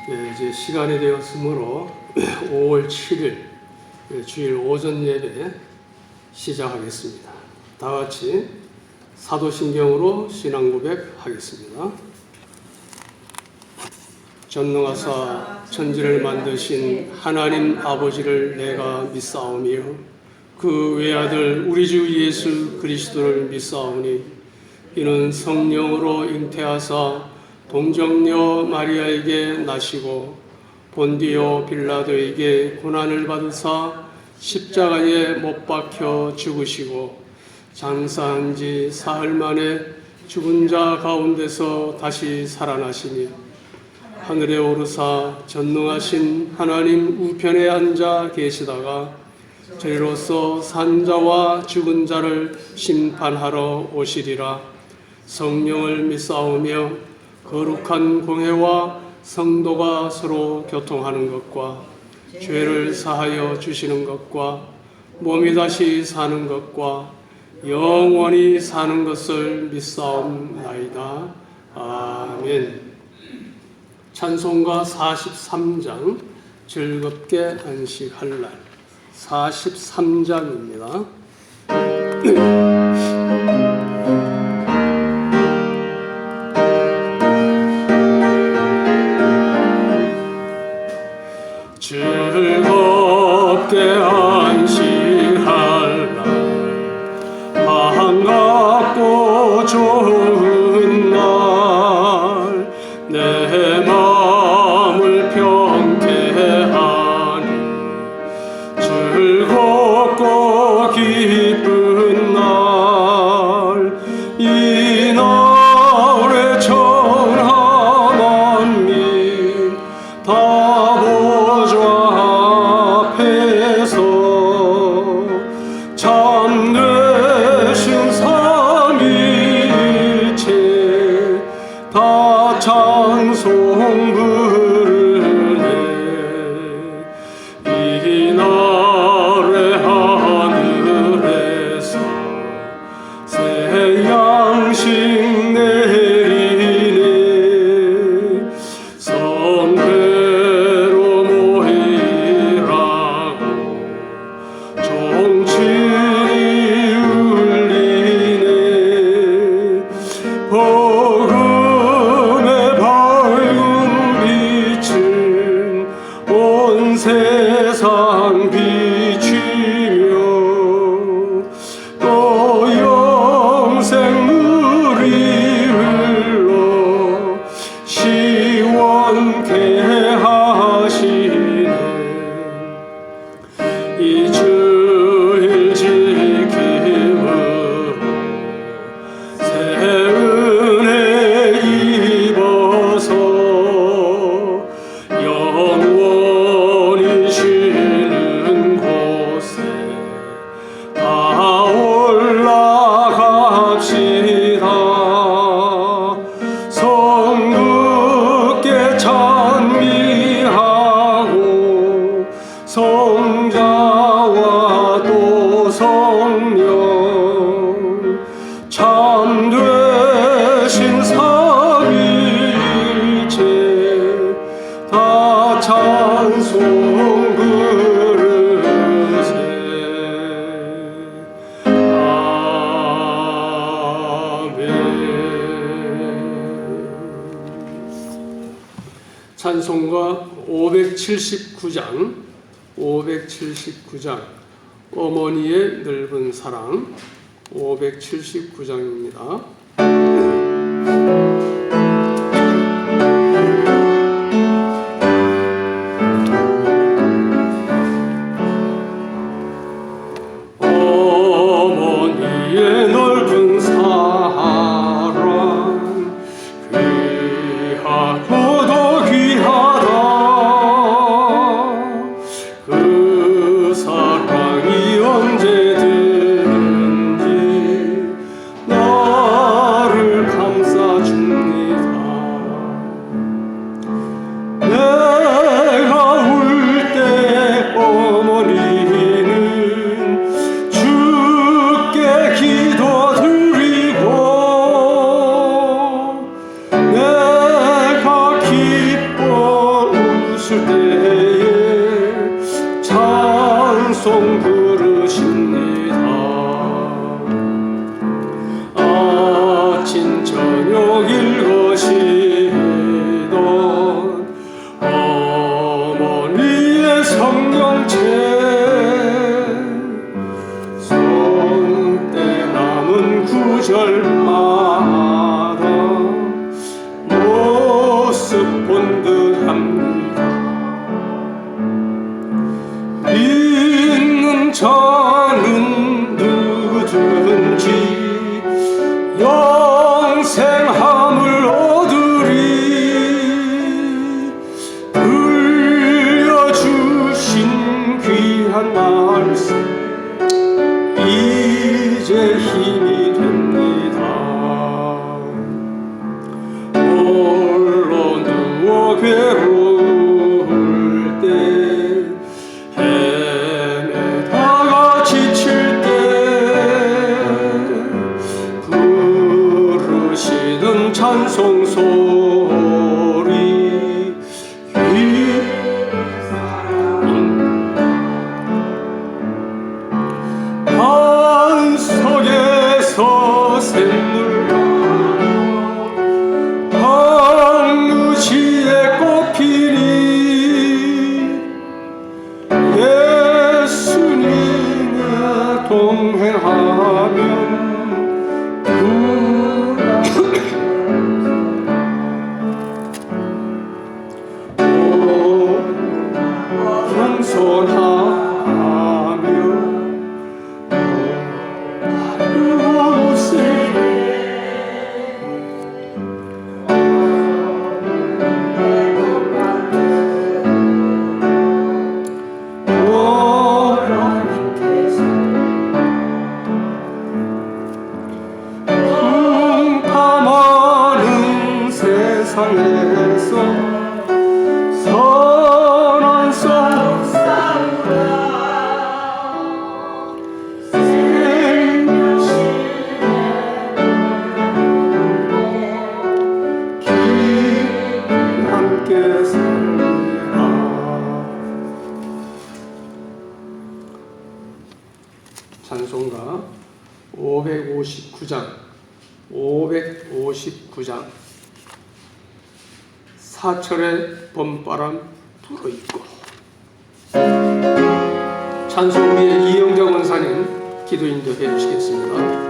이제 시간이 되었으므로 5월 7일 주일 오전 예배 시작하겠습니다. 다 같이 사도신경으로 신앙 고백하겠습니다. 전능하사 천지를 만드신 하나님 아버지를 내가 믿사오며 그 외아들 우리 주 예수 그리스도를 믿사오니 이는 성령으로 잉태하사 동정녀 마리아에게 나시고 본디오 빌라도에게 고난을 받으사 십자가에 못 박혀 죽으시고 장사한 지 사흘 만에 죽은 자 가운데서 다시 살아나시니 하늘에 오르사 전능하신 하나님 우편에 앉아 계시다가 저희로서 산 자와 죽은 자를 심판하러 오시리라. 성령을 믿사오며 거룩한 공회와 성도가 서로 교통하는 것과 죄를 사하여 주시는 것과 몸이 다시 사는 것과 영원히 사는 것을 믿사옵나이다. 아멘. 찬송가 43장 즐겁게 안식할 날 43장입니다. 즐겁게 안식할 날 반갑고 좋은 날 내 마음을 평케 하니 즐겁고 기쁜 날 이 날에 천하 만민 다 보좌 앞에서 참되신 삼위일체 다 찬송 부르네. 이 날에 하늘에서 새 양식 내리네. 성회로 모이라고 종칠이 울리네. 복음의 밝은 빛은 온 세상 비추며 또 영생물이 흘러 시원케 하시네. 이 주일 지킴으로 새 은혜 입어서 영원히 쉬는 곳에 다 올라갑시다. 성부께 찬미하고 성자와 또 성령 참되신 삼위일체 다 찬송 부르세. 아멘. 찬송가 579장 어머니의 넓은 사랑 579장입니다. 어머니의 넓은 사랑 귀하고도 귀하다. 그 사랑이 언제든지 나를 감싸주네. 지칠 때에 찬송 부르십니다. 아침 저녁 읽으시던 어머니의 성경책 손때 남은 구절마다 모습 본 듯합니다. 믿는 자는 누구든지 영생함을 얻으리. 들려주신 귀한 말씀 이제 힘이 됩니다. 홀로 누워 괴로울 때 헤매다가 지칠 때 부르시는 찬송 소리 반석에서 샘물 황무지에 꽃피니 예수님과 동행하면 겸손하며 풍파많은 세상에서 선한 성 함께 살리라. 찬송가 559장 사철의 봄바람 불어있고. 찬송비의 이영정 원사님 기도 인도해 주시겠습니다.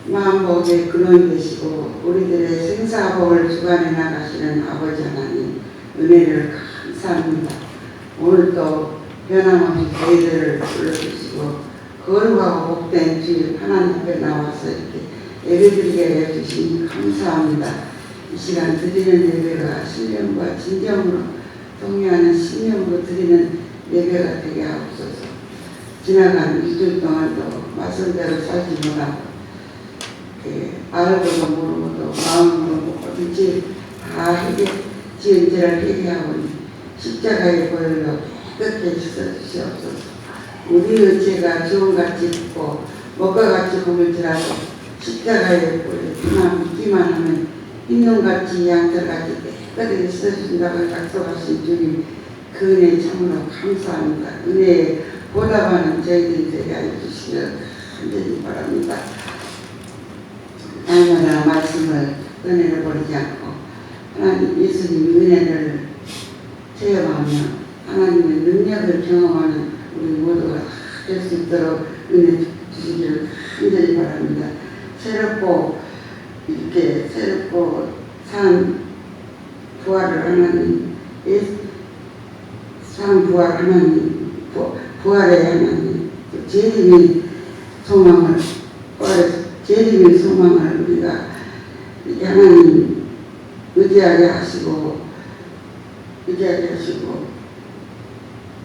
만복의 근원이 되시고 우리들의 생사복을 주관해 나가시는 아버지 하나님 은혜를 감사합니다. 오늘도 변함없이 저희들을 불러주시고 거룩하고 복된 주님 하나님 앞에 나와서 이렇게 예배드리게 해주시니 감사합니다. 이 시간 드리는 예배가 신령과 진정으로 동의하는 신령으로 드리는 예배가 되게 하옵소서. 지나간 2주 동안도 말씀대로 살지 못하고 알고도 모르고도 마음으로 뭐든지 다 지은 죄를 회개하오니 십자가의 보혈로 깨끗게 씻어주시옵소서. 우리의 죄가 주홍같이 붓고 먹과 같이 보일지라도 십자가의 보혈 그만 믿기만 하면 흰눈같이 양털같이 깨끗하게 씻어주신다고 약속하신 주님 그 은혜 참으로 감사합니다. 은혜에 보답하는 저희들이 되게 해주시기를 간절히 바랍니다. 날마다 말씀을 은혜를 버리지 않고 하나님 예수님 은혜를 체험하며 하나님의 능력을 경험하는 우리 모두가 될 수 있도록 은혜 주시기를 간절히 바랍니다. 새롭고 산 부활을 하나님 산 부활 하나님 부활의 하나님 재림의 소망을 재림의 소망을 우리가 하나님 의지하게 하시고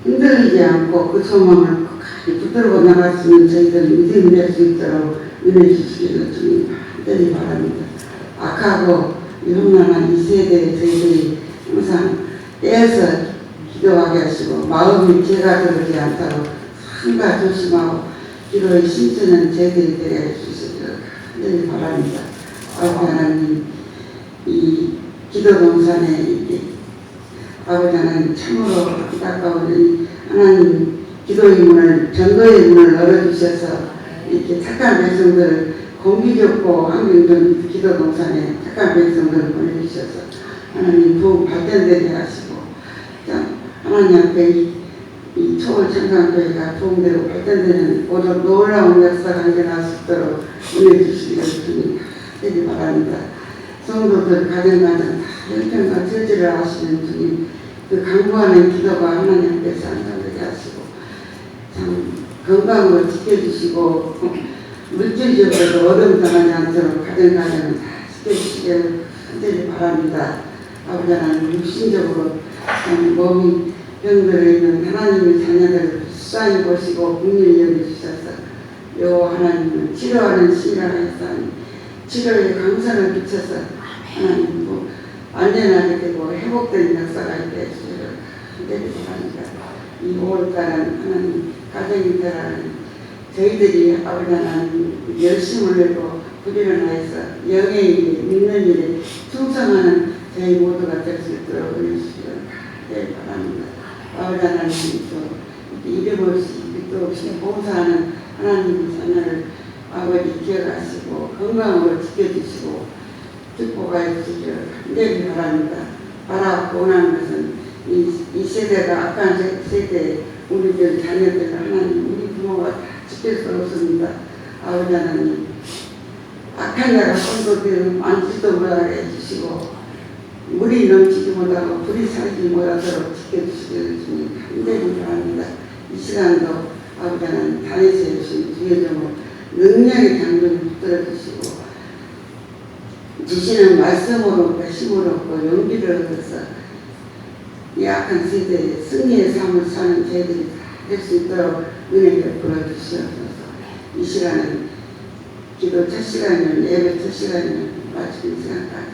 흔들리지 않고 그 소망을 끝까지 붙들고 나갈 수 있는 저희들 믿음이 될 수 있도록 은혜 주시기를 주님 간절히 바랍니다. 악하고 험난한 이 세대에 저희들이 항상 떼어서 기도하게 하시고 마음이 죄가 들지 않도록 항상 조심하고 기도의 심쓰는 저희들이 되게 해주시기를 간절히 바랍니다. 아버지 하나님 이 기도 동산에 아버지 하나님 참으로 안타까운 하나님 기도의 문을 전도의 문을 열어주셔서 이렇게 착한 백성들을 공기 좋고 환경 좋은 기도 동산에 착한 백성들을 보내주셔서 하나님 부흥 발전되게 하시고 하나님 앞에 이 초월 청강교회가 부흥되고 발전되는 모두 놀라운 역사가 일어날 수 있도록 은혜 주시기를 주님 간절히 바랍니다. 성도들 가정가정 다 형편과 처지를 하시는 주님 그 강구하는 기도가 하나님 앞에서 안전하게 하시고 참 건강으로 지켜주시고 물질적으로도 어려움 당하지 않도록 가정가정을 다 지켜주시기를 간절히 바랍니다. 아버지 하나님 육신적으로 몸이 병들어 있는 하나님의 자녀들을 수상히 보시고 국민을 여겨주셔서 요 하나님은 치료하는 신이라 했사니 치료에 강선을 비춰서 하나님 안전하게 되고 회복된 역사가 있게 해주시기를 간절히 바랍니다. 이 5월달은 하나님 가정인들은 저희들이 아버지 하나님 열심을 내고 부지런하여서 영의 일에 믿는 일에 충성하는 저희 모두가 될 수 있도록 은혜 주시기를 간절히 바랍니다. 아버지 하나님 이름 없이 밑도 없이 봉사하는 하나님의 자녀를 아버지 기억하시고 건강으로 지켜주시고 축복하여 주시기를 간절히 바랍니다. 바라고 원하는 것은 이 세대가 악한 세대에 우리들 자녀들 하나님 우리 부모가 다 지킬 수 없습니다. 아버지 하나님 악한 자가 선도되면 만지도 못하게 해주시고 물이 넘치지 못하고 불이 살지 못하도록 지켜주시기를 주님 간절히 바랍니다. 이 시간도 아버지 하나님 다니셔 주신 주의 종을 능력의 장벽을 붙들어 주시고 주시는 말씀으로 힘을 얻고 용기를 얻어서 이 악한 세대에 승리의 삶을 사는 저희들이 될 수 있도록 은혜를 베풀어 주시옵소서. 이 시간은 기도 첫 시간이면 예배 첫 시간이면 마치는 시간까지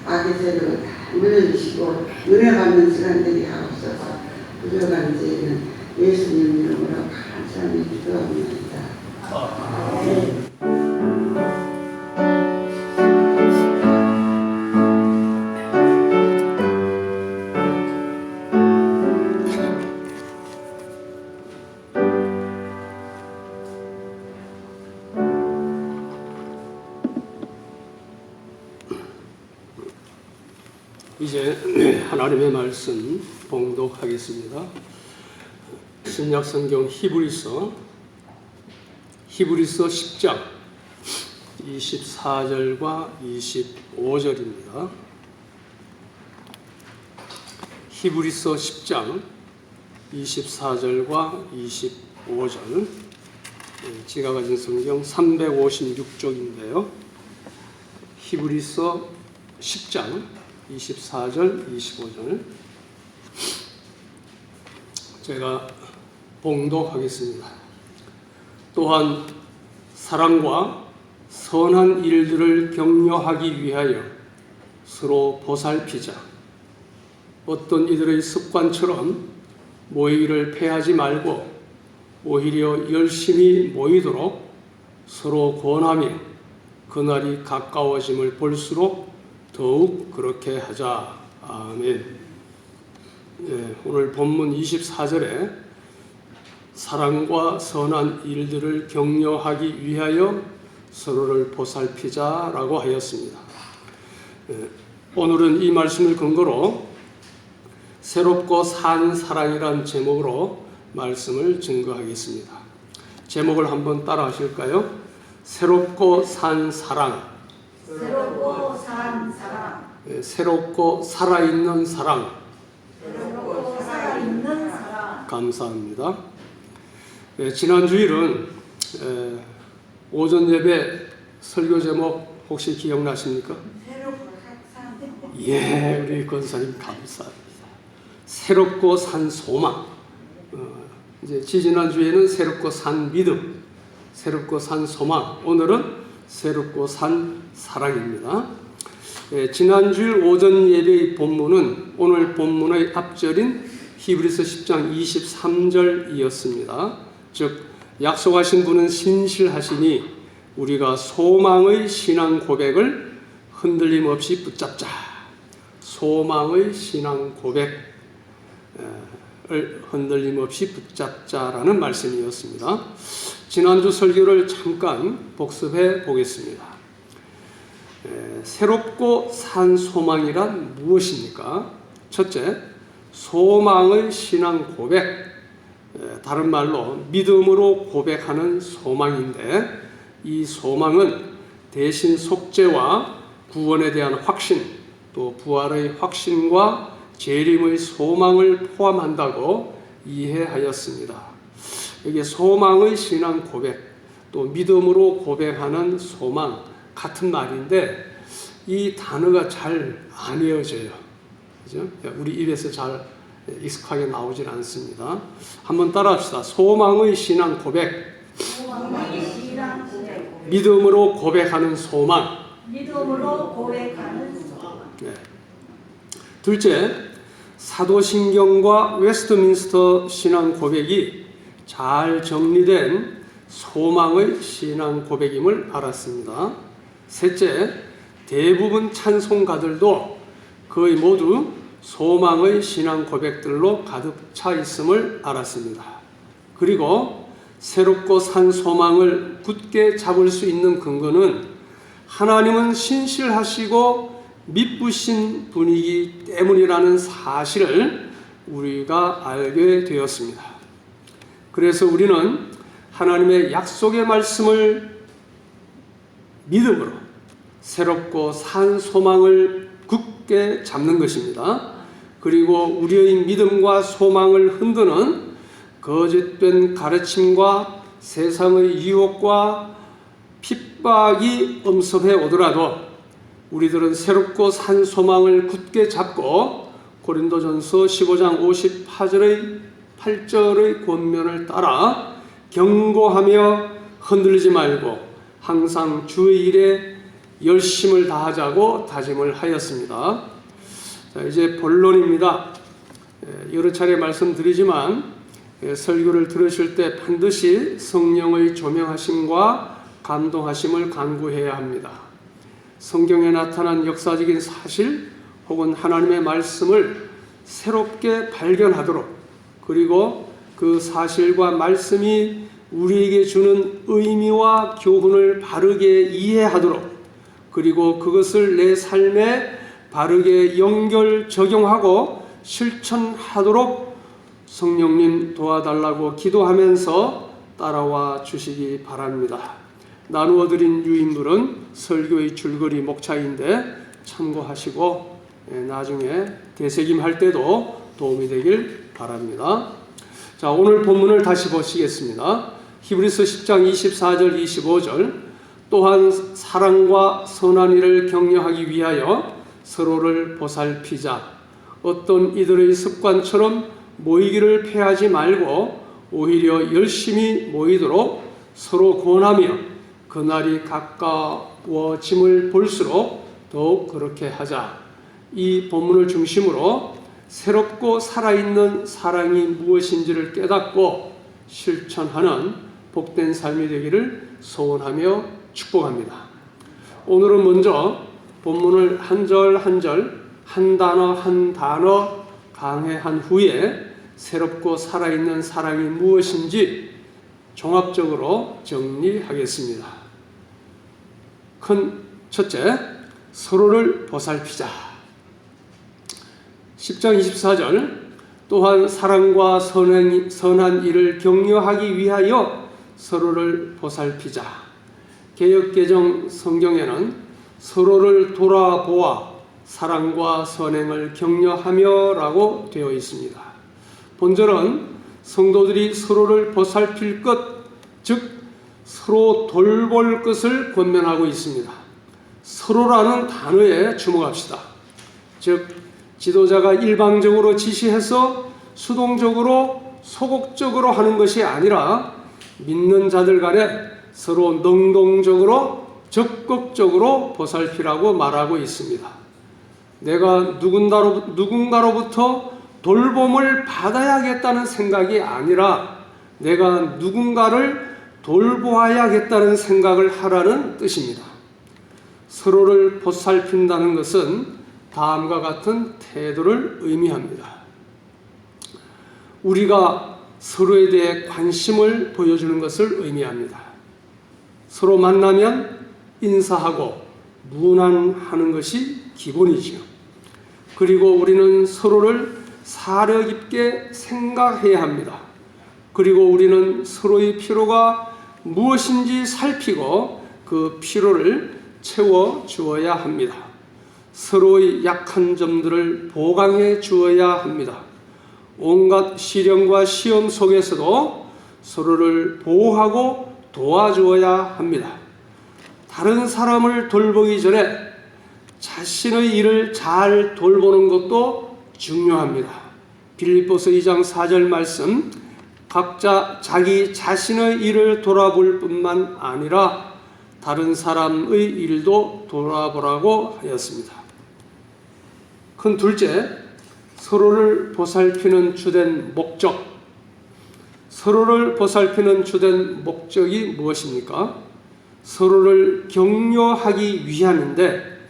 악의 세력을 다 물려주시고 은혜 받는 시간들이 하옵소서. 부족한 저희는 예수님 이름으로 감사하며 기도합니다. 아멘. 이제 하나님의 말씀 봉독하겠습니다. 신약성경 히브리서 10장 24절과 25절입니다. 히브리서 10장 24절과 25절. 제가 가진 성경 356쪽인데요. 히브리서 10장 24절, 25절. 제가 봉독하겠습니다. 또한 사랑과 선한 일들을 격려하기 위하여 서로 보살피자. 어떤 이들의 습관처럼 모이기를 패하지 말고 오히려 열심히 모이도록 서로 권하며 그날이 가까워짐을 볼수록 더욱 그렇게 하자. 아멘. 오늘 본문 24절에 사랑과 선한 일들을 격려하기 위하여 서로를 보살피자라고 하였습니다. 오늘은 이 말씀을 근거로 새롭고 산 사랑이란 제목으로 말씀을 증거하겠습니다. 제목을 한번 따라 하실까요? 새롭고 산 사랑. 새롭고 산 사랑. 새롭고 살아있는 사랑. 새롭고 살아있는 사랑. 감사합니다. 지난 주일은 오전 예배 설교 제목 혹시 기억나십니까? 새롭고 산. 예, 우리 권사님 감사합니다. 새롭고 산 소망. 이제 지난 주에는 새롭고 산 믿음, 새롭고 산 소망. 오늘은 새롭고 산 사랑입니다. 지난 주일 오전 예배의 본문은 오늘 본문의 앞절인 히브리서 10장 23절이었습니다. 즉 약속하신 분은 신실하시니 우리가 소망의 신앙 고백을 흔들림 없이 붙잡자. 소망의 신앙 고백을 흔들림 없이 붙잡자라는 말씀이었습니다. 지난주 설교를 잠깐 복습해 보겠습니다. 새롭고 산 소망이란 무엇입니까? 첫째, 소망의 신앙 고백, 다른 말로 믿음으로 고백하는 소망인데, 이 소망은 대신 속죄와 구원에 대한 확신, 또 부활의 확신과 재림의 소망을 포함한다고 이해하였습니다. 이게 소망의 신앙 고백, 또 믿음으로 고백하는 소망 같은 말인데 이 단어가 잘 안 외워져요. 그죠? 우리 입에서 잘 익숙하게 나오질 않습니다. 한번 따라합시다. 소망의 신앙 고백. 소망의 신앙 고백. 믿음으로 고백하는 소망. 믿음으로 고백하는 소망. 네. 둘째, 사도신경과 웨스트민스터 신앙 고백이 잘 정리된 소망의 신앙 고백임을 알았습니다. 셋째, 대부분 찬송가들도 거의 모두 소망의 신앙 고백들로 가득 차 있음을 알았습니다. 그리고 새롭고 산 소망을 굳게 잡을 수 있는 근거는 하나님은 신실하시고 미쁘신 분이기 때문이라는 사실을 우리가 알게 되었습니다. 그래서 우리는 하나님의 약속의 말씀을 믿음으로 새롭고 산 소망을 굳게 잡는 것입니다. 그리고 우리의 믿음과 소망을 흔드는 거짓된 가르침과 세상의 유혹과 핍박이 엄습해 오더라도 우리들은 새롭고 산 소망을 굳게 잡고 고린도전서 15장 58절의 권면을 따라 경고하며 흔들리지 말고 항상 주의 일에 열심을 다하자고 다짐을 하였습니다. 자, 이제 본론입니다. 여러 차례 말씀드리지만 설교를 들으실 때 반드시 성령의 조명하심과 감동하심을 간구해야 합니다. 성경에 나타난 역사적인 사실 혹은 하나님의 말씀을 새롭게 발견하도록, 그리고 그 사실과 말씀이 우리에게 주는 의미와 교훈을 바르게 이해하도록, 그리고 그것을 내 삶에 바르게 연결 적용하고 실천하도록 성령님 도와달라고 기도하면서 따라와 주시기 바랍니다. 나누어 드린 유인물은 설교의 줄거리 목차인데 참고하시고 나중에 되새김할 때도 도움이 되길 바랍니다. 자, 오늘 본문을 다시 보시겠습니다. 히브리서 10장 24절 25절 또한 사랑과 선한 일을 격려하기 위하여 서로를 보살피자. 어떤 이들의 습관처럼 모이기를 패하지 말고 오히려 열심히 모이도록 서로 권하며 그날이 가까워짐을 볼수록 더욱 그렇게 하자. 이 본문을 중심으로 새롭고 살아있는 사랑이 무엇인지를 깨닫고 실천하는 복된 삶이 되기를 소원하며 축복합니다. 오늘은 먼저 본문을 한 절 한 절, 한 단어 한 단어 강해한 후에 새롭고 살아있는 사랑이 무엇인지 종합적으로 정리하겠습니다. 큰 첫째, 서로를 보살피자. 10장 24절 또한 사랑과 선한 일을 격려하기 위하여 서로를 보살피자. 개역개정 성경에는 서로를 돌아보아 사랑과 선행을 격려하며 라고 되어 있습니다. 본절은 성도들이 서로를 보살필 것, 즉 서로 돌볼 것을 권면하고 있습니다. 서로라는 단어에 주목합시다. 즉 지도자가 일방적으로 지시해서 수동적으로 소극적으로 하는 것이 아니라 믿는 자들 간에 서로 능동적으로 적극적으로 보살피라고 말하고 있습니다. 내가 누군가로부터 돌봄을 받아야겠다는 생각이 아니라 내가 누군가를 돌보아야겠다는 생각을 하라는 뜻입니다. 서로를 보살핀다는 것은 다음과 같은 태도를 의미합니다. 우리가 서로에 대해 관심을 보여주는 것을 의미합니다. 서로 만나면 인사하고 문안하는 것이 기본이지요. 그리고 우리는 서로를 사려 깊게 생각해야 합니다. 그리고 우리는 서로의 필요가 무엇인지 살피고 그 필요를 채워 주어야 합니다. 서로의 약한 점들을 보강해 주어야 합니다. 온갖 시련과 시험 속에서도 서로를 보호하고 도와주어야 합니다. 다른 사람을 돌보기 전에 자신의 일을 잘 돌보는 것도 중요합니다. 빌립보서 2장 4절 말씀, 각자 자기 자신의 일을 돌아볼 뿐만 아니라 다른 사람의 일도 돌아보라고 하였습니다. 큰 둘째, 서로를 보살피는 주된 목적. 서로를 보살피는 주된 목적이 무엇입니까? 서로를 격려하기 위함인데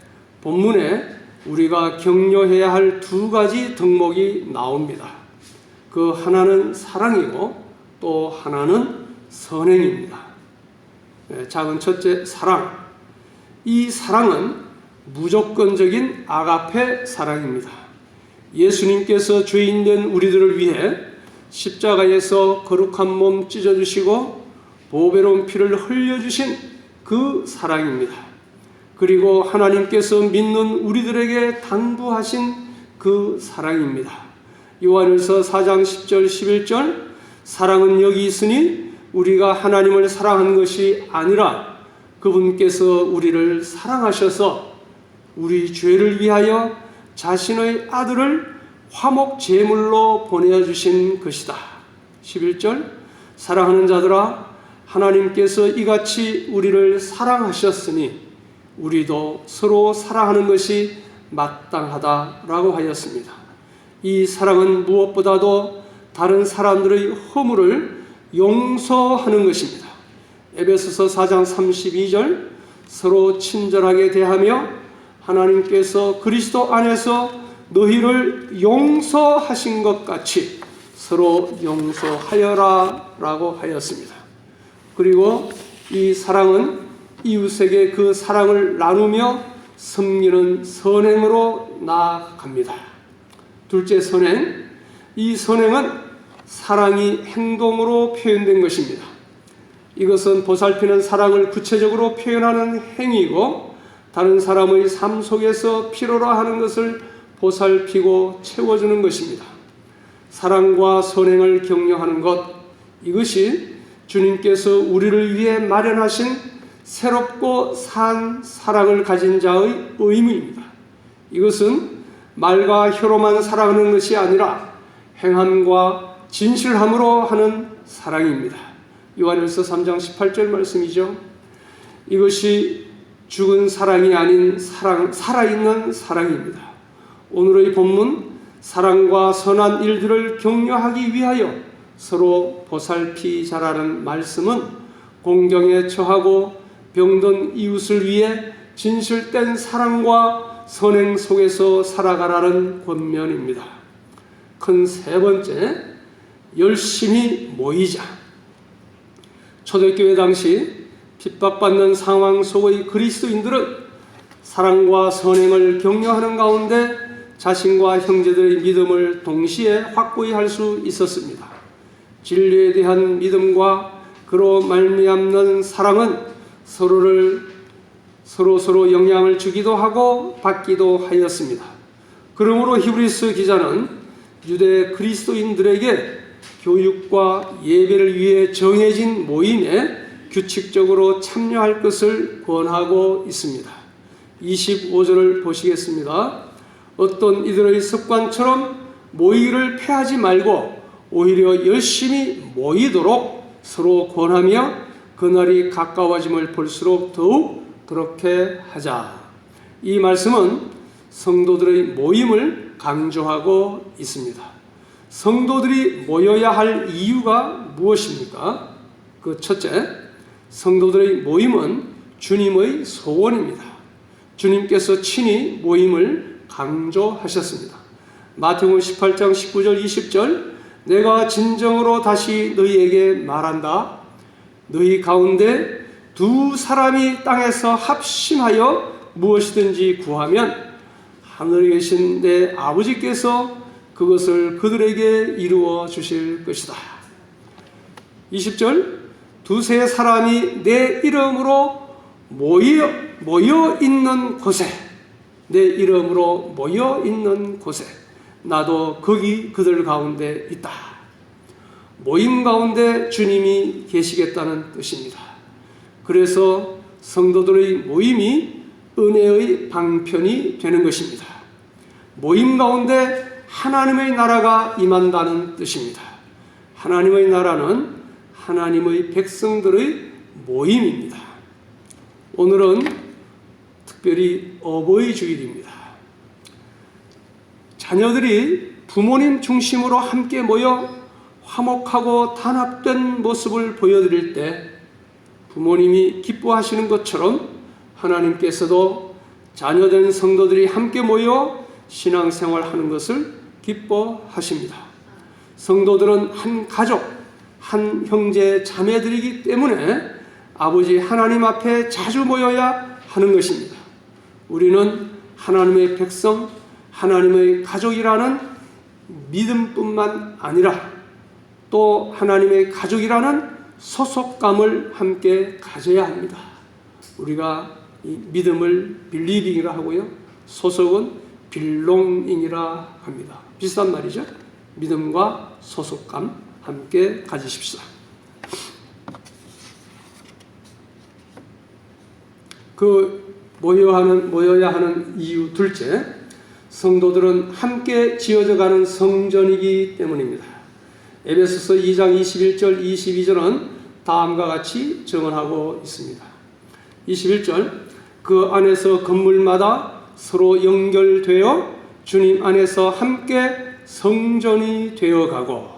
본문에 우리가 격려해야 할 두 가지 덕목이 나옵니다. 그 하나는 사랑이고 또 하나는 선행입니다. 작은 첫째, 사랑. 이 사랑은 무조건적인 아가페 사랑입니다. 예수님께서 죄인된 우리들을 위해 십자가에서 거룩한 몸 찢어주시고 보배로운 피를 흘려주신 그 사랑입니다. 그리고 하나님께서 믿는 우리들에게 당부하신 그 사랑입니다. 요한일서 4장 10절 11절 사랑은 여기 있으니 우리가 하나님을 사랑한 것이 아니라 그분께서 우리를 사랑하셔서 우리 죄를 위하여 자신의 아들을 화목 제물로 보내주신 것이다. 11절 사랑하는 자들아 하나님께서 이같이 우리를 사랑하셨으니 우리도 서로 사랑하는 것이 마땅하다라고 하였습니다. 이 사랑은 무엇보다도 다른 사람들의 허물을 용서하는 것입니다. 에베소서 4장 32절 서로 친절하게 대하며 하나님께서 그리스도 안에서 너희를 용서하신 것 같이 서로 용서하여라 라고 하였습니다. 그리고 이 사랑은 이웃에게 그 사랑을 나누며 섬기는 선행으로 나아갑니다. 둘째 선행, 이 선행은 사랑이 행동으로 표현된 것입니다. 이것은 보살피는 사랑을 구체적으로 표현하는 행위이고 다른 사람의 삶 속에서 필요로 하는 것을 보살피고 채워주는 것입니다. 사랑과 선행을 격려하는 것, 이것이 주님께서 우리를 위해 마련하신 새롭고 산 사랑을 가진 자의 의무입니다. 이것은 말과 혀로만 사랑하는 것이 아니라 행함과 진실함으로 하는 사랑입니다. 요한일서 3장 18절 말씀이죠. 이것이 죽은 사랑이 아닌 살아있는 사랑입니다. 오늘의 본문, 사랑과 선한 일들을 격려하기 위하여 서로 보살피자라는 말씀은 공경에 처하고 병든 이웃을 위해 진실된 사랑과 선행 속에서 살아가라는 권면입니다. 큰 세 번째, 열심히 모이자. 초대교회 당시 핍박받는 상황 속의 그리스도인들은 사랑과 선행을 격려하는 가운데 자신과 형제들의 믿음을 동시에 확고히 할 수 있었습니다. 진리에 대한 믿음과 그로 말미암는 사랑은 서로 영향을 주기도 하고 받기도 하였습니다. 그러므로 히브리서 기자는 유대 그리스도인들에게 교육과 예배를 위해 정해진 모임에 규칙적으로 참여할 것을 권하고 있습니다. 25절을 보시겠습니다. 어떤 이들의 습관처럼 모이기를 패하지 말고 오히려 열심히 모이도록 서로 권하며 그날이 가까워짐을 볼수록 더욱 그렇게 하자. 이 말씀은 성도들의 모임을 강조하고 있습니다. 성도들이 모여야 할 이유가 무엇입니까? 그 첫째, 성도들의 모임은 주님의 소원입니다. 주님께서 친히 모임을 강조하셨습니다. 마태복음 18장 19절 20절, 내가 진정으로 다시 너희에게 말한다. 너희 가운데 두 사람이 땅에서 합심하여 무엇이든지 구하면 하늘에 계신 내 아버지께서 그것을 그들에게 이루어 주실 것이다. 20절, 두세 사람이 내 이름으로 모여 있는 곳에, 내 이름으로 모여 있는 곳에 나도 거기 그들 가운데 있다. 모임 가운데 주님이 계시겠다는 뜻입니다. 그래서 성도들의 모임이 은혜의 방편이 되는 것입니다. 모임 가운데 하나님의 나라가 임한다는 뜻입니다. 하나님의 나라는 하나님의 백성들의 모임입니다. 오늘은 특별히 어버이 주일입니다. 자녀들이 부모님 중심으로 함께 모여 화목하고 단합된 모습을 보여드릴 때 부모님이 기뻐하시는 것처럼 하나님께서도 자녀된 성도들이 함께 모여 신앙생활하는 것을 기뻐하십니다. 성도들은 한 가족, 한 형제 자매들이기 때문에 아버지 하나님 앞에 자주 모여야 하는 것입니다. 우리는 하나님의 백성, 하나님의 가족이라는 믿음뿐만 아니라 또 하나님의 가족이라는 소속감을 함께 가져야 합니다. 우리가 이 믿음을 빌리빙이라 하고요, 소속은 빌롱잉이라 합니다. 비슷한 말이죠. 믿음과 소속감 함께 가지십시다. 모여야 하는 이유 둘째, 성도들은 함께 지어져가는 성전이기 때문입니다. 에베소서 2장 21절 22절은 다음과 같이 증언하고 있습니다. 21절, 그 안에서 건물마다 서로 연결되어 주님 안에서 함께 성전이 되어가고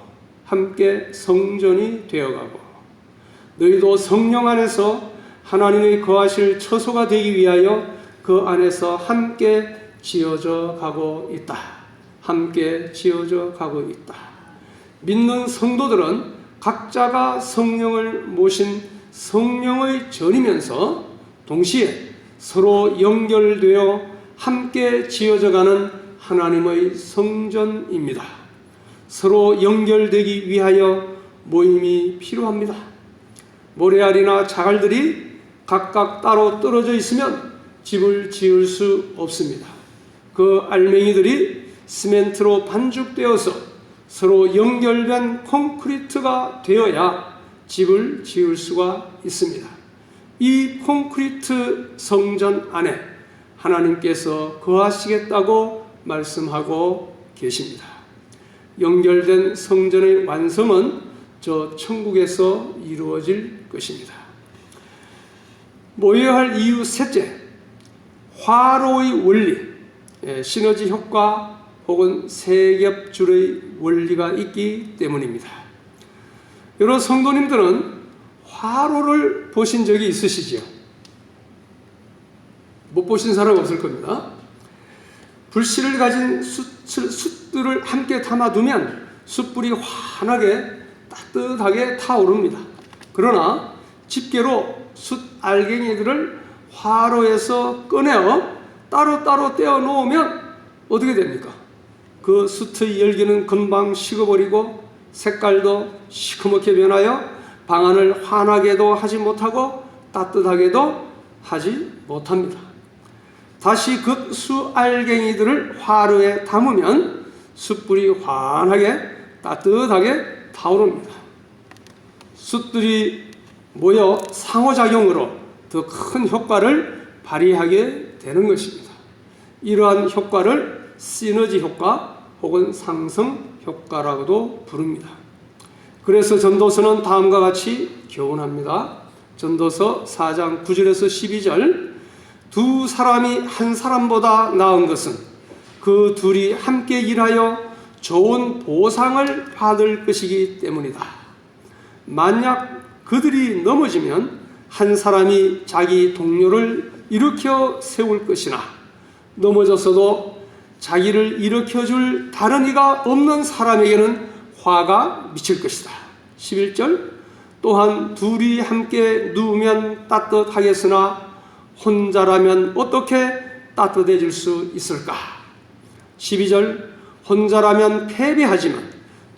너희도 성령 안에서 하나님의 거하실 처소가 되기 위하여 그 안에서 함께 지어져 가고 있다. 믿는 성도들은 각자가 성령을 모신 성령의 전이면서 동시에 서로 연결되어 함께 지어져가는 하나님의 성전입니다. 서로 연결되기 위하여 모임이 필요합니다. 모래알이나 자갈들이 각각 따로 떨어져 있으면 집을 지을 수 없습니다. 그 알맹이들이 시멘트로 반죽되어서 서로 연결된 콘크리트가 되어야 집을 지을 수가 있습니다. 이 콘크리트 성전 안에 하나님께서 거하시겠다고 말씀하고 계십니다. 연결된 성전의 완성은 저 천국에서 이루어질 것입니다. 모여야 할 이유 셋째, 화로의 원리, 시너지 효과 혹은 세겹줄의 원리가 있기 때문입니다. 여러 성도님들은 화로를 보신 적이 있으시지요? 못 보신 사람 없을 겁니다. 불씨를 가진 숯들을 함께 담아두면 숯불이 환하게 따뜻하게 타오릅니다. 그러나 집게로 숯 알갱이들을 화로에서 꺼내어 따로따로 떼어 놓으면 어떻게 됩니까? 그 숯의 열기는 금방 식어버리고 색깔도 시커멓게 변하여 방안을 환하게도 하지 못하고 따뜻하게도 하지 못합니다. 다시 그 숯알갱이들을 화로에 담으면 숯불이 환하게 따뜻하게 타오릅니다. 숯들이 모여 상호작용으로 더 큰 효과를 발휘하게 되는 것입니다. 이러한 효과를 시너지 효과 혹은 상성 효과라고도 부릅니다. 그래서 전도서는 다음과 같이 교훈합니다. 전도서 4장 9절에서 12절, 두 사람이 한 사람보다 나은 것은 그 둘이 함께 일하여 좋은 보상을 받을 것이기 때문이다. 만약 그들이 넘어지면 한 사람이 자기 동료를 일으켜 세울 것이나 넘어졌어도 자기를 일으켜줄 다른 이가 없는 사람에게는 화가 미칠 것이다. 11절, 또한 둘이 함께 누우면 따뜻하겠으나 혼자라면 어떻게 따뜻해질 수 있을까? 12절, 혼자라면 패배하지만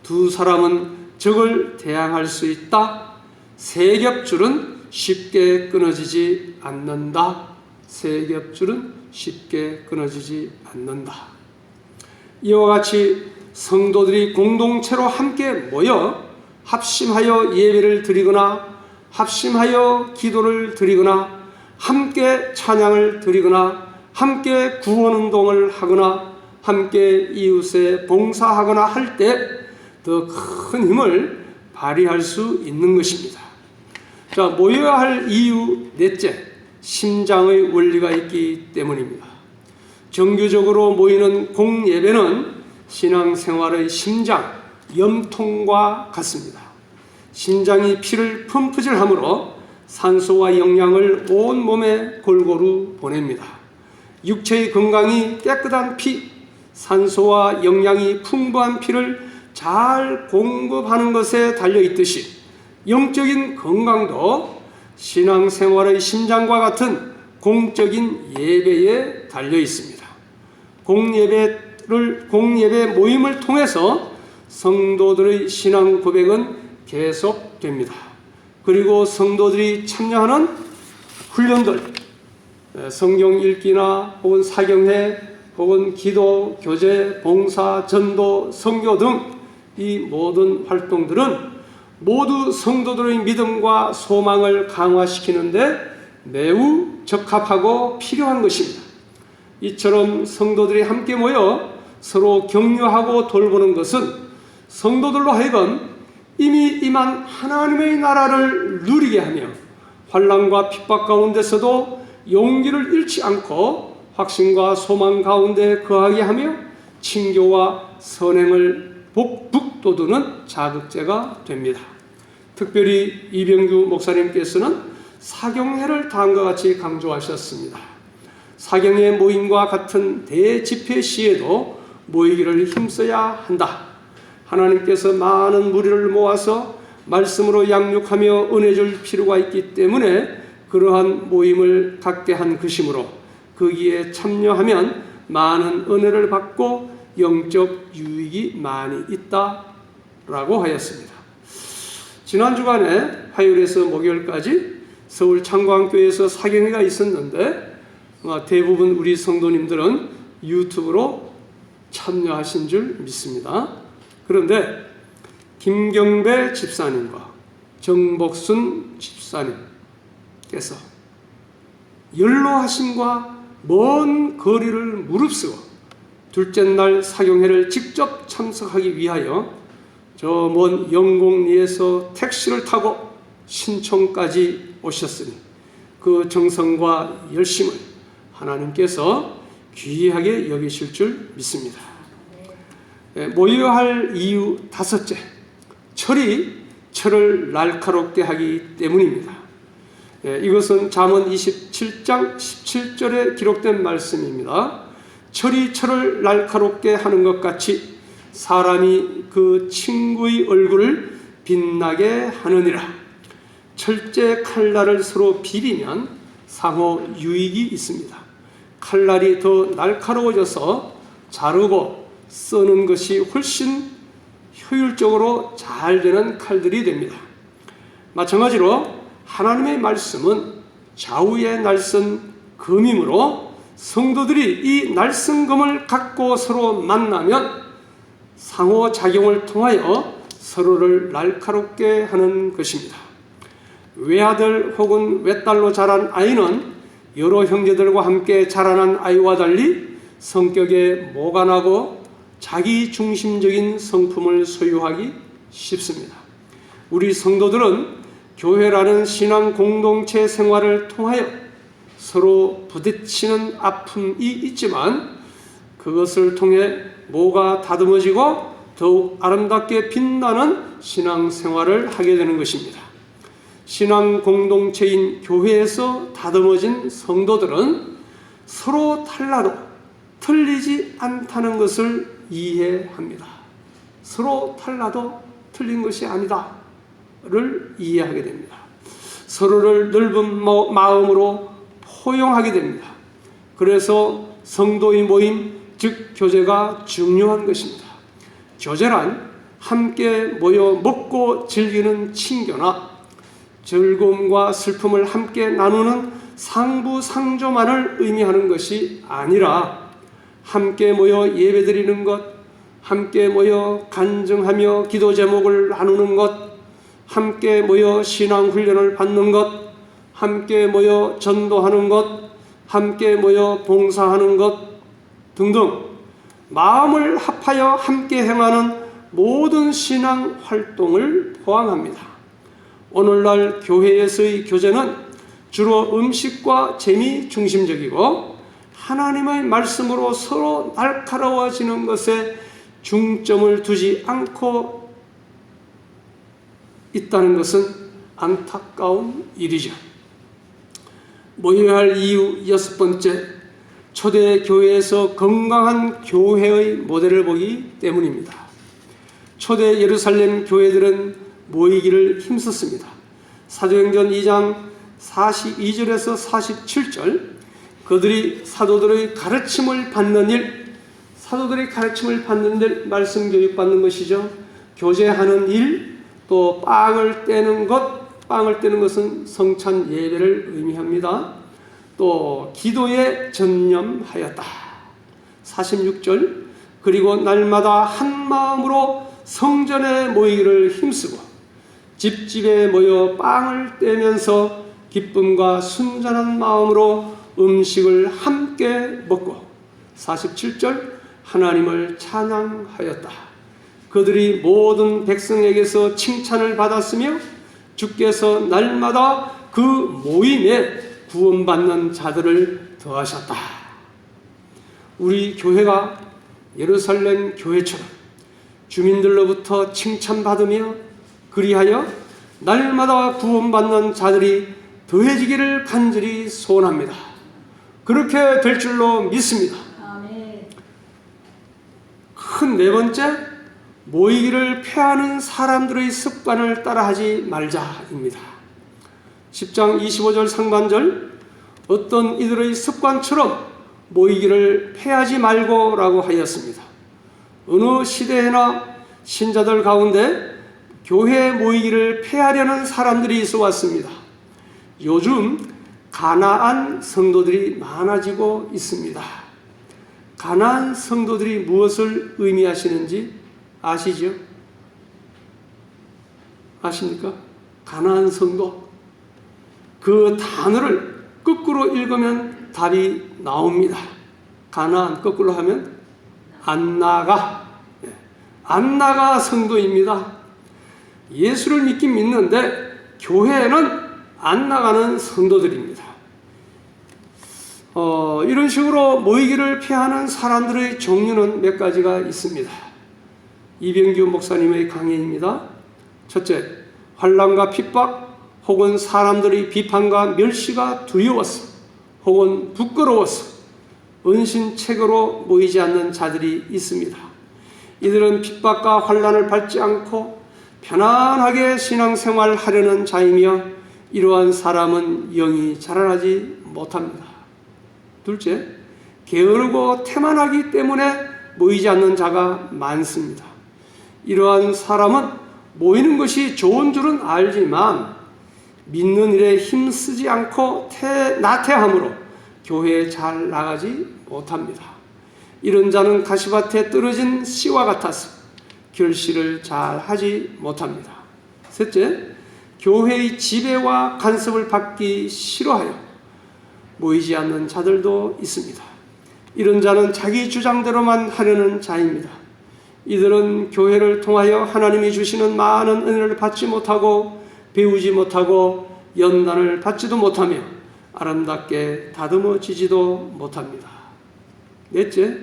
두 사람은 적을 대항할 수 있다. 세겹줄은 쉽게 끊어지지 않는다. 세겹줄은 쉽게 끊어지지 않는다. 이와 같이 성도들이 공동체로 함께 모여 합심하여 예배를 드리거나 합심하여 기도를 드리거나 함께 찬양을 드리거나 함께 구원운동을 하거나 함께 이웃에 봉사하거나 할 때 더 큰 힘을 발휘할 수 있는 것입니다. 자, 모여야 할 이유 넷째, 심장의 원리가 있기 때문입니다. 정규적으로 모이는 공예배는 신앙생활의 심장, 염통과 같습니다. 심장이 피를 펌프질하므로 산소와 영양을 온 몸에 골고루 보냅니다. 육체의 건강이 깨끗한 피, 산소와 영양이 풍부한 피를 잘 공급하는 것에 달려있듯이 영적인 건강도 신앙생활의 심장과 같은 공적인 예배에 달려있습니다. 공예배 모임을 통해서 성도들의 신앙 고백은 계속됩니다. 그리고 성도들이 참여하는 훈련들, 성경 읽기나 혹은 사경회 혹은 기도, 교제, 봉사, 전도, 선교 등 이 모든 활동들은 모두 성도들의 믿음과 소망을 강화시키는데 매우 적합하고 필요한 것입니다. 이처럼 성도들이 함께 모여 서로 격려하고 돌보는 것은 성도들로 하여금 이미 임한 하나님의 나라를 누리게 하며 환난과 핍박 가운데서도 용기를 잃지 않고 확신과 소망 가운데 거하게 하며 친교와 선행을 북돋우는 자극제가 됩니다. 특별히 이병규 목사님께서는 사경회를 다음과 같이 강조하셨습니다. 사경회 모임과 같은 대집회 시에도 모이기를 힘써야 한다. 하나님께서 많은 무리를 모아서 말씀으로 양육하며 은혜 줄 필요가 있기 때문에 그러한 모임을 갖게 한 것이므로 거기에 참여하면 많은 은혜를 받고 영적 유익이 많이 있다라고 하였습니다. 지난 주간에 화요일에서 목요일까지 서울 창광교회에서 사경회가 있었는데 대부분 우리 성도님들은 유튜브로 참여하신 줄 믿습니다. 그런데 김경배 집사님과 정복순 집사님께서 연로하심과 먼 거리를 무릅쓰고 둘째 날 사경회를 직접 참석하기 위하여 저 먼 영곡리에서 택시를 타고 신촌까지 오셨으니 그 정성과 열심을 하나님께서 귀하게 여기실 줄 믿습니다. 모여야 할 이유 다섯째, 철을 날카롭게 하기 때문입니다. 이것은 잠언 27장 17절에 기록된 말씀입니다. 철을 날카롭게 하는 것 같이 사람이 그 친구의 얼굴을 빛나게 하느니라. 철제 칼날을 서로 비비면 상호 유익이 있습니다. 칼날이 더 날카로워져서 자르고 써는 것이 훨씬 효율적으로 잘 되는 칼들이 됩니다. 마찬가지로 하나님의 말씀은 좌우의 날선 금이므로 성도들이 이 날선 금을 갖고 서로 만나면 상호작용을 통하여 서로를 날카롭게 하는 것입니다. 외아들 혹은 외딸로 자란 아이는 여러 형제들과 함께 자라난 아이와 달리 성격에 모간하고 자기중심적인 성품을 소유하기 쉽습니다. 우리 성도들은 교회라는 신앙 공동체 생활을 통하여 서로 부딪히는 아픔이 있지만 그것을 통해 모가 다듬어지고 더욱 아름답게 빛나는 신앙 생활을 하게 되는 것입니다. 신앙 공동체인 교회에서 다듬어진 성도들은 서로 달라도 틀리지 않다는 것을 이해합니다. 서로 달라도 틀린 것이 아니다를 이해하게 됩니다. 서로를 넓은 마음으로 포용하게 됩니다. 그래서 성도의 모임, 즉 교제가 중요한 것입니다. 교제란 함께 모여 먹고 즐기는 친교나 즐거움과 슬픔을 함께 나누는 상부상조만을 의미하는 것이 아니라 함께 모여 예배드리는 것, 함께 모여 간증하며 기도 제목을 나누는 것, 함께 모여 신앙훈련을 받는 것, 함께 모여 전도하는 것, 함께 모여 봉사하는 것 등등 마음을 합하여 함께 행하는 모든 신앙 활동을 포함합니다. 오늘날 교회에서의 교제는 주로 음식과 재미 중심적이고 하나님의 말씀으로 서로 날카로워지는 것에 중점을 두지 않고 있다는 것은 안타까운 일이죠. 모여야 할 이유 여섯 번째, 초대교회에서 건강한 교회의 모델을 보기 때문입니다. 초대 예루살렘 교회들은 모이기를 힘썼습니다. 사도행전 2장 42절에서 47절, 그들이 사도들의 가르침을 받는 일, 사도들의 가르침을 받는 일, 말씀 교육받는 것이죠. 교제하는 일, 또 빵을 떼는 것, 빵을 떼는 것은 성찬 예배를 의미합니다. 또 기도에 전념하였다. 46절, 그리고 날마다 한 마음으로 성전에 모이기를 힘쓰고 집집에 모여 빵을 떼면서 기쁨과 순전한 마음으로 음식을 함께 먹고 47절, 하나님을 찬양하였다. 그들이 모든 백성에게서 칭찬을 받았으며 주께서 날마다 그 모임에 구원받는 자들을 더하셨다. 우리 교회가 예루살렘 교회처럼 주민들로부터 칭찬받으며 그리하여 날마다 구원받는 자들이 더해지기를 간절히 소원합니다. 그렇게 될 줄로 믿습니다. 아멘. 큰 네 번째, 모이기를 패하는 사람들의 습관을 따라하지 말자입니다. 10장 25절 상반절, 어떤 이들의 습관처럼 모이기를 패하지 말고 라고 하였습니다. 어느 시대에나 신자들 가운데 교회 모이기를 폐하려는 사람들이 있어 왔습니다. 요즘 가나안 성도들이 많아지고 있습니다. 가나안 성도들이 무엇을 의미하시는지 아시죠? 아십니까? 가나안 성도. 그 단어를 거꾸로 읽으면 답이 나옵니다. 가나안 거꾸로 하면 안나가. 안나가 성도입니다. 예수를 믿긴 믿는데 교회는 안 나가는 성도들입니다. 이런 식으로 모이기를 피하는 사람들의 종류는 몇 가지가 있습니다. 이병규 목사님의 강의입니다. 첫째, 환난과 핍박 혹은 사람들의 비판과 멸시가 두려워서 혹은 부끄러워서 은신책으로 모이지 않는 자들이 있습니다. 이들은 핍박과 환난을 받지 않고 편안하게 신앙생활을 하려는 자이며 이러한 사람은 영이 자라나지 못합니다. 둘째, 게으르고 태만하기 때문에 모이지 않는 자가 많습니다. 이러한 사람은 모이는 것이 좋은 줄은 알지만 믿는 일에 힘쓰지 않고 나태함으로 교회에 잘 나가지 못합니다. 이런 자는 가시밭에 떨어진 씨와 같아서 결실을 잘 하지 못합니다. 셋째, 교회의 지배와 간섭을 받기 싫어하여 모이지 않는 자들도 있습니다. 이런 자는 자기 주장대로만 하려는 자입니다. 이들은 교회를 통하여 하나님이 주시는 많은 은혜를 받지 못하고 배우지 못하고 연단을 받지도 못하며 아름답게 다듬어지지도 못합니다. 넷째,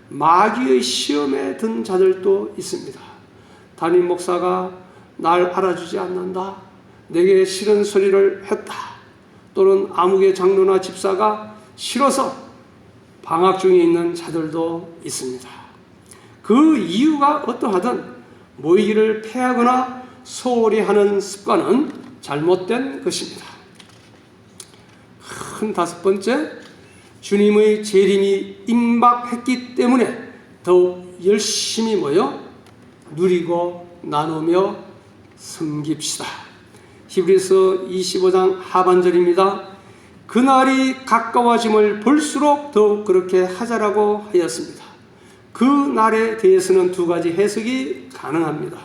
마귀의 시험에 든 자들도 있습니다. 담임 목사가 날 알아주지 않는다, 내게 싫은 소리를 했다, 또는 아무개 장로나 집사가 싫어서 방학 중에 있는 자들도 있습니다. 그 이유가 어떠하든 모이기를 패하거나 소홀히 하는 습관은 잘못된 것입니다. 큰 다섯 번째, 주님의 재림이 임박했기 때문에 더욱 열심히 모여 누리고 나누며 섬깁시다. 히브리서 25장 하반절입니다. 그날이 가까워짐을 볼수록 더욱 그렇게 하자라고 하였습니다. 그 날에 대해서는 두 가지 해석이 가능합니다.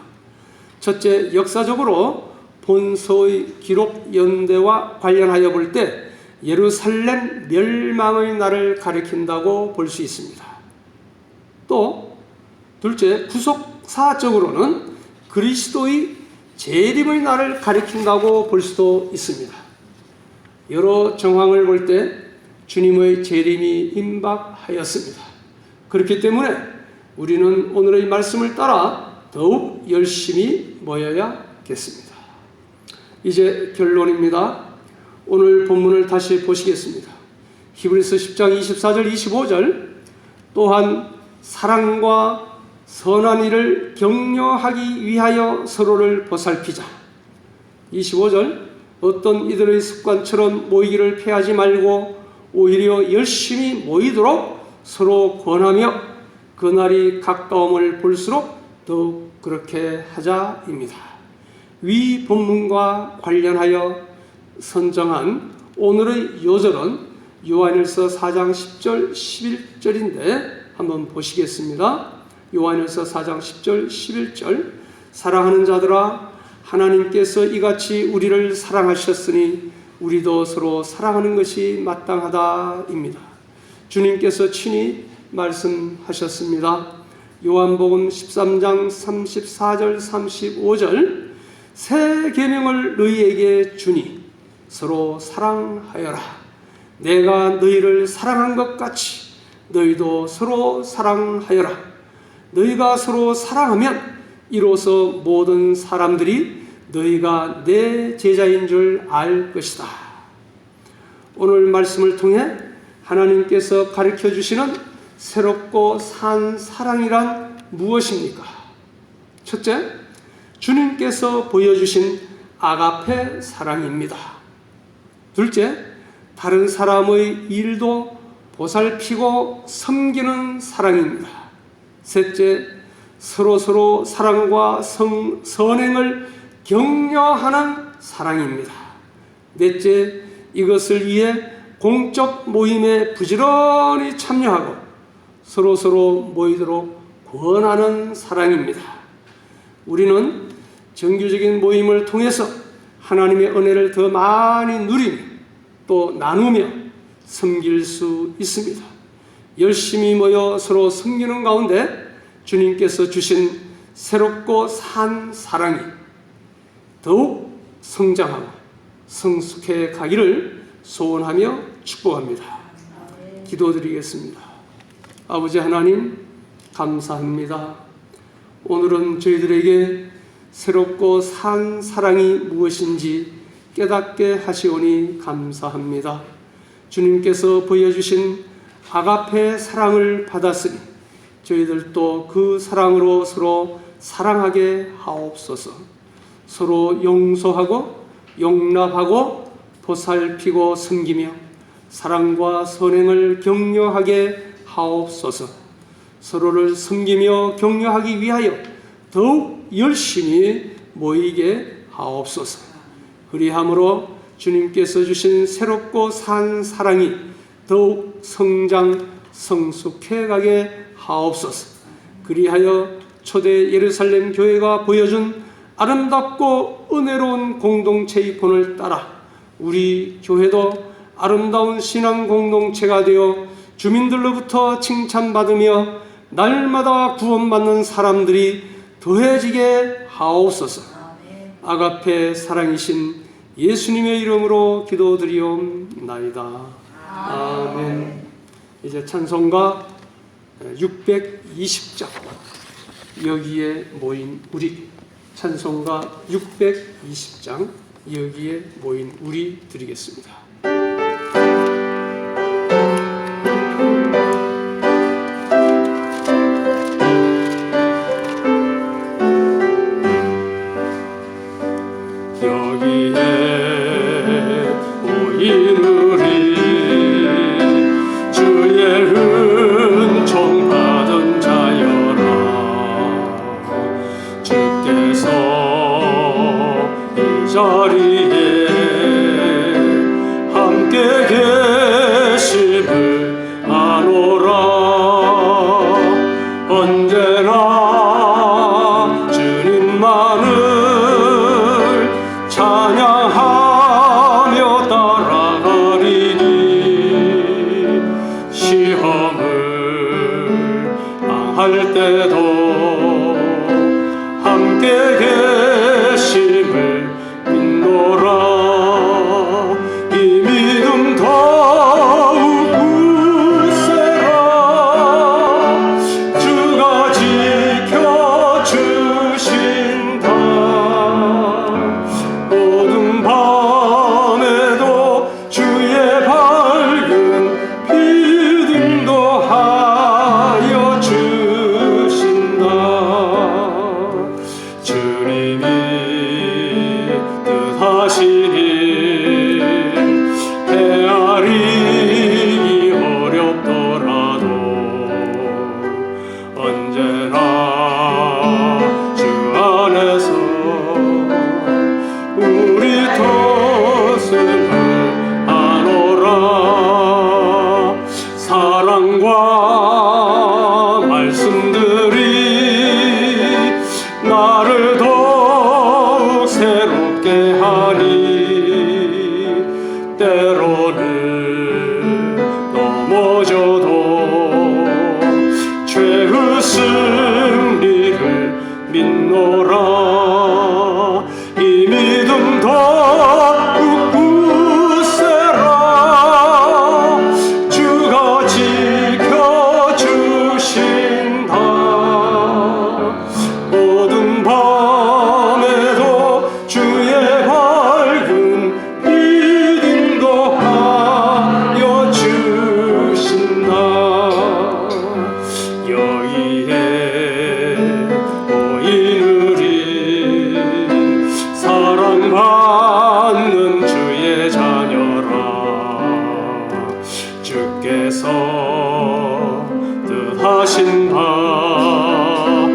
첫째, 역사적으로 본서의 기록 연대와 관련하여 볼 때 예루살렘 멸망의 날을 가리킨다고 볼 수 있습니다. 또 둘째, 구속사적으로는 그리스도의 재림의 날을 가리킨다고 볼 수도 있습니다. 여러 정황을 볼 때 주님의 재림이 임박하였습니다. 그렇기 때문에 우리는 오늘의 말씀을 따라 더욱 열심히 모여야겠습니다. 이제 결론입니다. 오늘 본문을 다시 보시겠습니다. 히브리서 10장 24절 25절, 또한 사랑과 선한 일을 격려하기 위하여 서로를 보살피자. 25절, 어떤 이들의 습관처럼 모이기를 피하지 말고 오히려 열심히 모이도록 서로 권하며 그날이 가까움을 볼수록 더욱 그렇게 하자입니다. 위 본문과 관련하여 선정한 오늘의 요절은 요한일서 4장 10절 11절인데 한번 보시겠습니다. 요한일서 4장 10절 11절, 사랑하는 자들아, 하나님께서 이같이 우리를 사랑하셨으니 우리도 서로 사랑하는 것이 마땅하다입니다. 주님께서 친히 말씀하셨습니다. 요한복음 13장 34절 35절, 새 계명을 너희에게 주니 서로 사랑하여라. 내가 너희를 사랑한 것 같이 너희도 서로 사랑하여라. 너희가 서로 사랑하면 이로써 모든 사람들이 너희가 내 제자인 줄 알 것이다. 오늘 말씀을 통해 하나님께서 가르쳐 주시는 새롭고 산 사랑이란 무엇입니까? 첫째, 주님께서 보여주신 아가페 사랑입니다. 둘째, 다른 사람의 일도 보살피고 섬기는 사랑입니다. 셋째, 서로서로 사랑과 선행을 격려하는 사랑입니다. 넷째, 이것을 위해 공적 모임에 부지런히 참여하고 서로서로 모이도록 권하는 사랑입니다. 우리는 정규적인 모임을 통해서 하나님의 은혜를 더 많이 누리며 또 나누며 섬길 수 있습니다. 열심히 모여 서로 섬기는 가운데 주님께서 주신 새롭고 산 사랑이 더욱 성장하고 성숙해 가기를 소원하며 축복합니다. 기도드리겠습니다. 아버지 하나님, 감사합니다. 오늘은 저희들에게 새롭고 산 사랑이 무엇인지 깨닫게 하시오니 감사합니다. 주님께서 보여주신 아가페 사랑을 받았으니 저희들도 그 사랑으로 서로 사랑하게 하옵소서. 서로 용서하고 용납하고 보살피고 섬기며 사랑과 선행을 격려하게 하옵소서. 서로를 섬기며 격려하기 위하여 더욱 열심히 모이게 하옵소서. 그리함으로 주님께서 주신 새롭고 산 사랑이 더욱 성장 성숙해 가게 하옵소서. 그리하여 초대 예루살렘 교회가 보여준 아름답고 은혜로운 공동체의 본을 따라 우리 교회도 아름다운 신앙 공동체가 되어 주민들로부터 칭찬받으며 날마다 구원받는 사람들이 더해지게 하옵소서. 아가페 사랑이신 예수님의 이름으로 기도드리옵나이다. 아멘. 이제 찬송가 620장, 여기에 모인 우리, 찬송가 620장 여기에 모인 우리 드리겠습니다. 주께서 뜻하신 바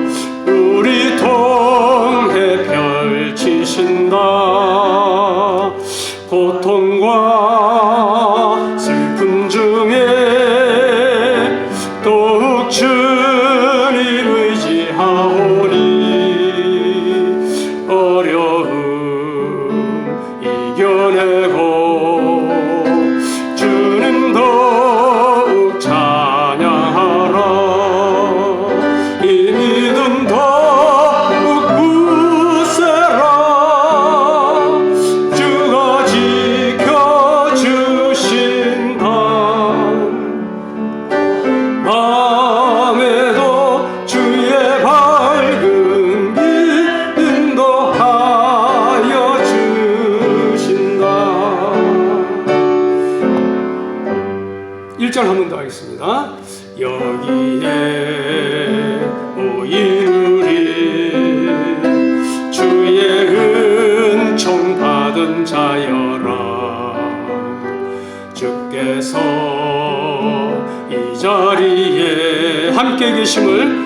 밤에도 주의 밝은 빛 인도하여 주신다. 1절 한 번 더 하겠습니다. 여기에 모이르리 주의 은총 받은 자여라. 주께서 이 자리에 함께 계심을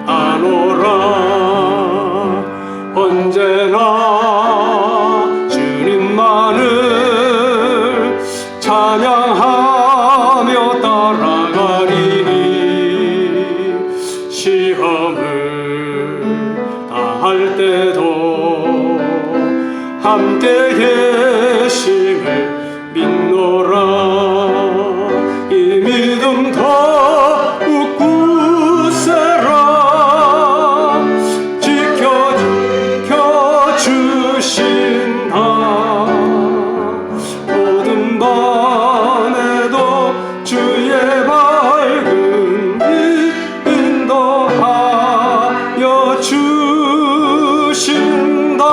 아노라. 언제나 주님만을 찬양하며 따라가리니 시험을 다할 때도 함께 계심을 믿노라. 이 믿음 더욱 굳세라. 지켜주신다. 모든 밤에도 주의 밝은 빛 인도하여 주신다.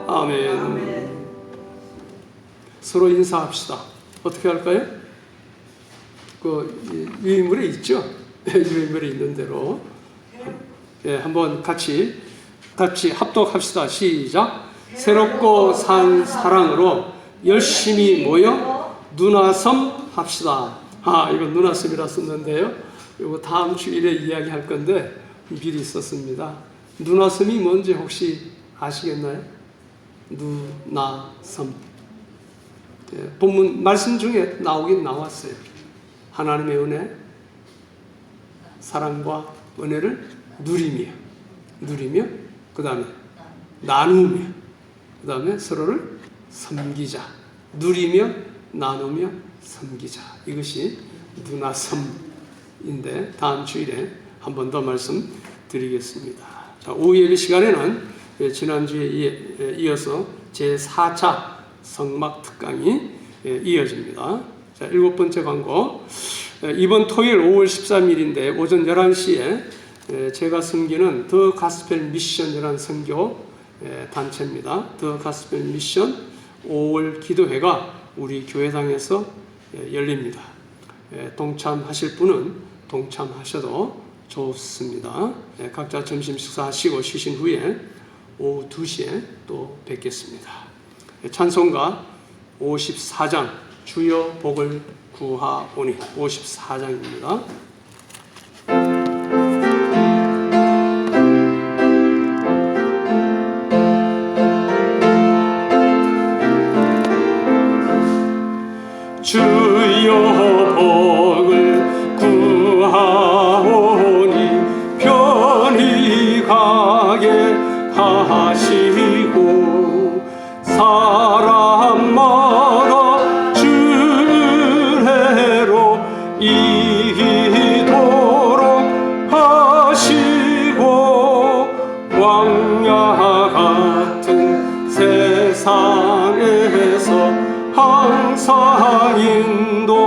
아멘. 서로 인사합시다. 어떻게 할까요? 그 유인물에 있죠? 유인물에 있는 대로 한번 같이 합독합시다. 시작. 새롭고 산 사랑으로 열심히 모여 누나섬 합시다. 이거 누나섬이라 썼는데요. 이거 다음 주일에 이야기할 건데 미리 썼습니다. 누나섬이 뭔지 혹시 아시겠나요? 누나섬. 본문 말씀 중에 나오긴 나왔어요. 하나님의 은혜, 사랑과 은혜를 누리며 그 다음에 나누며 그 다음에 서로를 섬기자. 누리며 나누며 섬기자. 이것이 누나섬인데 다음 주일에 한 번 더 말씀드리겠습니다. 자, 오후 예배 시간에는 지난주에 이어서 제4차 성막 특강이 이어집니다. 자, 7번째 광고. 이번 토요일 5월 13일인데 오전 11시에 제가 섬기는 더 가스펠 미션이라는 선교 단체입니다. 더 가스펠 미션 5월 기도회가 우리 교회당에서 열립니다. 동참하실 분은 동참하셔도 좋습니다. 각자 점심 식사하시고 쉬신 후에 오후 2시에 또 뵙겠습니다. 찬송가 54장 주여 복을 구하오니 54장입니다. 주여 복을 구하오니 편히 가게 하시고 사람마다 주례로 이기도록 하시고 광야 같은 세상에서 항상 인도하소서.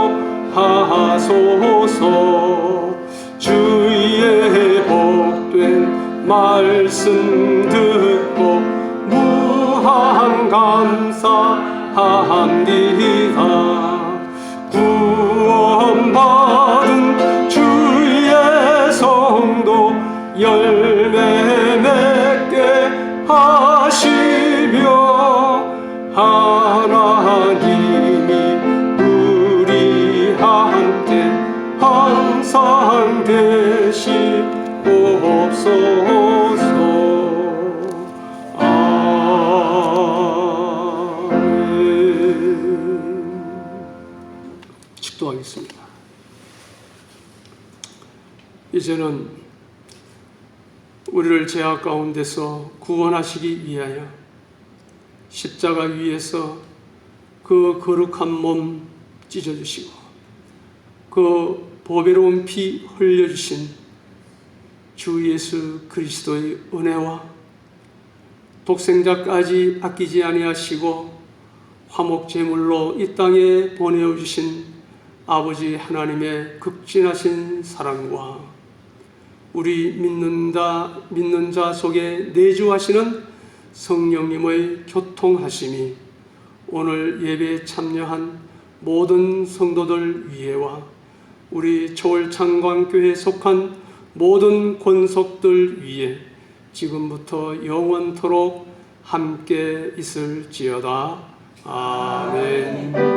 주의 복된 말씀 듣고 무한 감사합니다. 구원받은 주의 성도 열매 맺게 하시며 하나님이 우리한테 항상 계시옵소서. 아멘. 축도하겠습니다. 이제는 우리를 죄악 가운데서 구원하시기 위하여 십자가 위에서 그 거룩한 몸 찢어주시고 그 보배로운 피 흘려주신 주 예수 그리스도의 은혜와 독생자까지 아끼지 아니하시고 화목제물로 이 땅에 보내주신 아버지 하나님의 극진하신 사랑과 우리 믿는 자 속에 내주하시는 성령님의 교통하심이 오늘 예배에 참여한 모든 성도들 위에와 우리 초월창광교회에 속한 모든 권속들 위에 지금부터 영원토록 함께 있을지어다. 아멘.